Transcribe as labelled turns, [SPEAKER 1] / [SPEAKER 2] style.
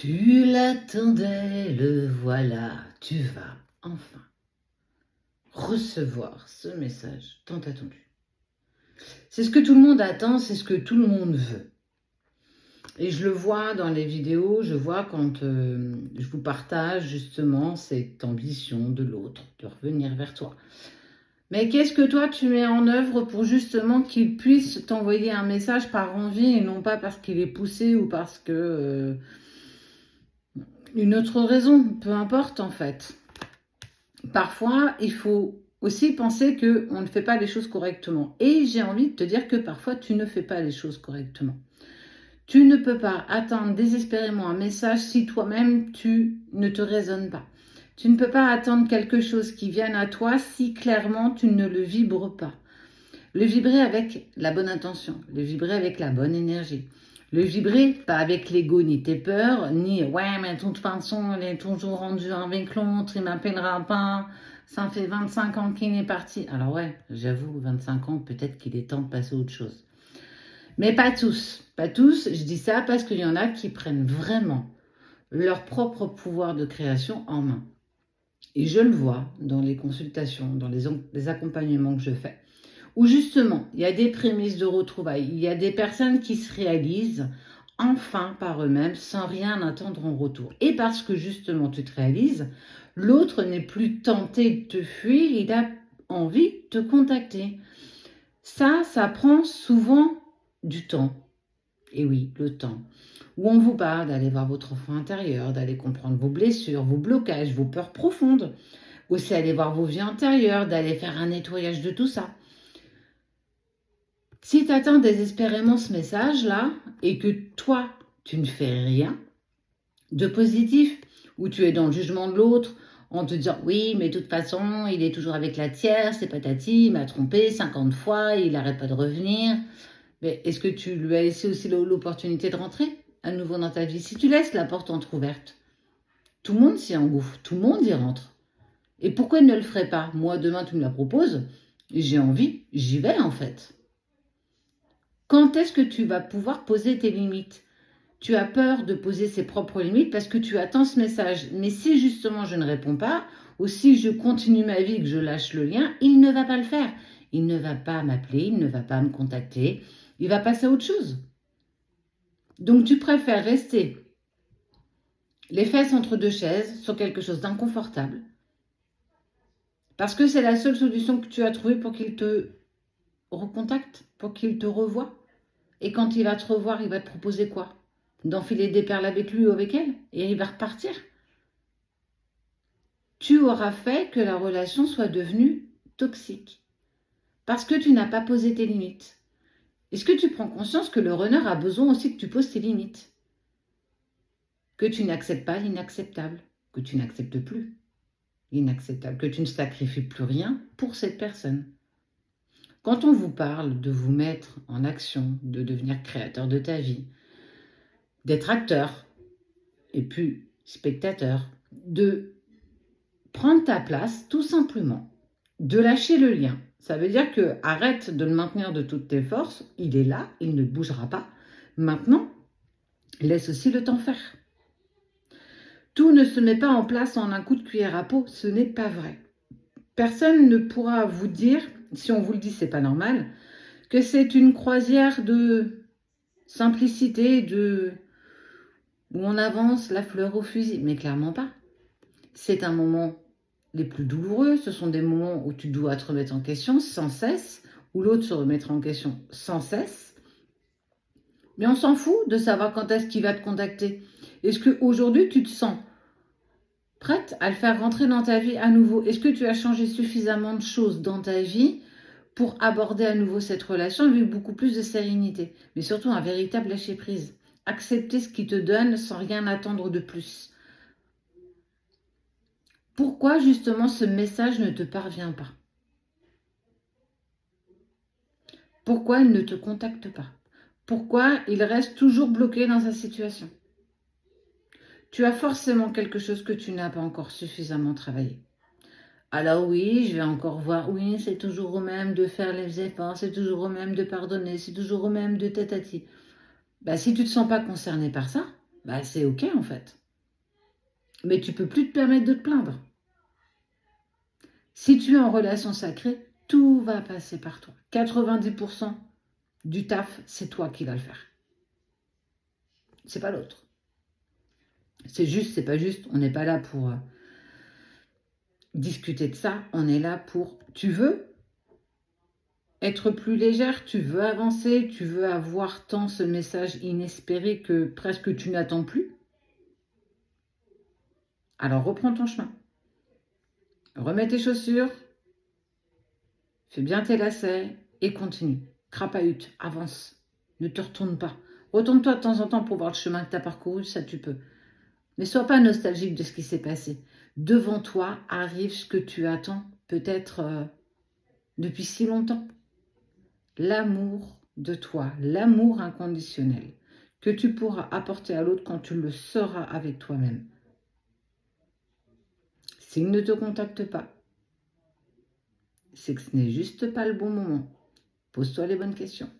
[SPEAKER 1] Tu l'attendais, le voilà, tu vas enfin recevoir ce message tant attendu. C'est ce que tout le monde attend, c'est ce que tout le monde veut. Et je le vois dans les vidéos, je vois quand je vous partage justement cette ambition de l'autre, de revenir vers toi. Mais qu'est-ce que toi tu mets en œuvre pour justement qu'il puisse t'envoyer un message par envie et non pas parce qu'il est poussé ou parce que une autre raison, peu importe en fait. Parfois, il faut aussi penser qu'on ne fait pas les choses correctement. Et j'ai envie de te dire que parfois, tu ne fais pas les choses correctement. Tu ne peux pas attendre désespérément un message si toi-même, tu ne te raisonnes pas. Tu ne peux pas attendre quelque chose qui vienne à toi si clairement tu ne le vibres pas. Le vibrer avec la bonne intention, le vibrer avec la bonne énergie. Le vibrer, pas avec l'ego ni tes peurs, ni ouais, mais de toute façon, il est toujours rendu avec l'autre, il m'appellera pas, ça fait 25 ans qu'il est parti. Alors ouais, j'avoue, 25 ans, peut-être qu'il est temps de passer à autre chose. Mais pas tous, pas tous, je dis ça parce qu'il y en a qui prennent vraiment leur propre pouvoir de création en main. Et je le vois dans les consultations, dans les accompagnements que je fais où justement, il y a des prémices de retrouvailles, il y a des personnes qui se réalisent enfin par eux-mêmes sans rien attendre en retour. Et parce que justement tu te réalises, l'autre n'est plus tenté de te fuir, il a envie de te contacter. Ça prend souvent du temps. Et oui, le temps. Où on vous parle d'aller voir votre enfant intérieur, d'aller comprendre vos blessures, vos blocages, vos peurs profondes. Aussi aller voir vos vies antérieures, d'aller faire un nettoyage de tout ça. Si tu attends désespérément ce message-là et que toi, tu ne fais rien de positif, où tu es dans le jugement de l'autre, en te disant oui, mais de toute façon, il est toujours avec la tierce, c'est patati, il m'a trompé 50 fois, il n'arrête pas de revenir. Mais est-ce que tu lui as laissé aussi l'opportunité de rentrer à nouveau dans ta vie? Si tu laisses la porte entrouverte, tout le monde s'y engouffre, tout le monde y rentre. Et pourquoi il ne le ferait pas? Moi, demain, tu me la proposes, j'ai envie, j'y vais en fait. Quand est-ce que tu vas pouvoir poser tes limites? Tu as peur de poser ses propres limites parce que tu attends ce message. Mais si justement je ne réponds pas, ou si je continue ma vie et que je lâche le lien, il ne va pas le faire. Il ne va pas m'appeler, il ne va pas me contacter, il va passer à autre chose. Donc tu préfères rester les fesses entre deux chaises sur quelque chose d'inconfortable. Parce que c'est la seule solution que tu as trouvée pour qu'il te recontacte, pour qu'il te revoie. Et quand il va te revoir, il va te proposer quoi? D'enfiler des perles avec lui ou avec elle? Et il va repartir. Tu auras fait que la relation soit devenue toxique. Parce que tu n'as pas posé tes limites. Est-ce que tu prends conscience que le runner a besoin aussi que tu poses tes limites? Que tu n'acceptes pas l'inacceptable. Que tu n'acceptes plus l'inacceptable. Que tu ne sacrifies plus rien pour cette personne. Quand on vous parle de vous mettre en action, de devenir créateur de ta vie, d'être acteur et puis spectateur, de prendre ta place tout simplement, de lâcher le lien. Ça veut dire que arrête de le maintenir de toutes tes forces, il est là, il ne bougera pas. Maintenant, laisse aussi le temps faire. Tout ne se met pas en place en un coup de cuillère à peau, ce n'est pas vrai. Personne ne pourra vous dire, si on vous le dit, c'est pas normal, que c'est une croisière de simplicité, où on avance la fleur au fusil, mais clairement pas. C'est un moment les plus douloureux, ce sont des moments où tu dois te remettre en question sans cesse, où l'autre se remettra en question sans cesse. Mais on s'en fout de savoir quand est-ce qu'il va te contacter. Est-ce qu'aujourd'hui, tu te sens prête à le faire rentrer dans ta vie à nouveau? Est-ce que tu as changé suffisamment de choses dans ta vie pour aborder à nouveau cette relation avec beaucoup plus de sérénité? Mais surtout un véritable lâcher-prise. Accepter ce qu'il te donne sans rien attendre de plus. Pourquoi justement ce message ne te parvient pas? Pourquoi il ne te contacte pas? Pourquoi il reste toujours bloqué dans sa situation? Tu as forcément quelque chose que tu n'as pas encore suffisamment travaillé. Alors oui, je vais encore voir, oui, c'est toujours au même de faire les efforts, c'est toujours au même de pardonner, c'est toujours au même de tatati. Si tu ne te sens pas concerné par ça, Bah, c'est ok en fait. Mais tu peux plus te permettre de te plaindre. Si tu es en relation sacrée, tout va passer par toi. 90% du taf, c'est toi qui vas le faire. C'est pas l'autre. C'est juste, c'est pas juste. On n'est pas là pour discuter de ça. On est là pour... Tu veux être plus légère, tu veux avancer, tu veux avoir tant ce message inespéré que presque tu n'attends plus. Alors reprends ton chemin. Remets tes chaussures, fais bien tes lacets et continue. Crapahute, avance. Ne te retourne pas. Retourne-toi de temps en temps pour voir le chemin que tu as parcouru, ça tu peux. Mais sois pas nostalgique de ce qui s'est passé. Devant toi arrive ce que tu attends, peut-être depuis si longtemps. L'amour de toi, l'amour inconditionnel que tu pourras apporter à l'autre quand tu le seras avec toi-même. S'il ne te contacte pas, c'est que ce n'est juste pas le bon moment. Pose-toi les bonnes questions.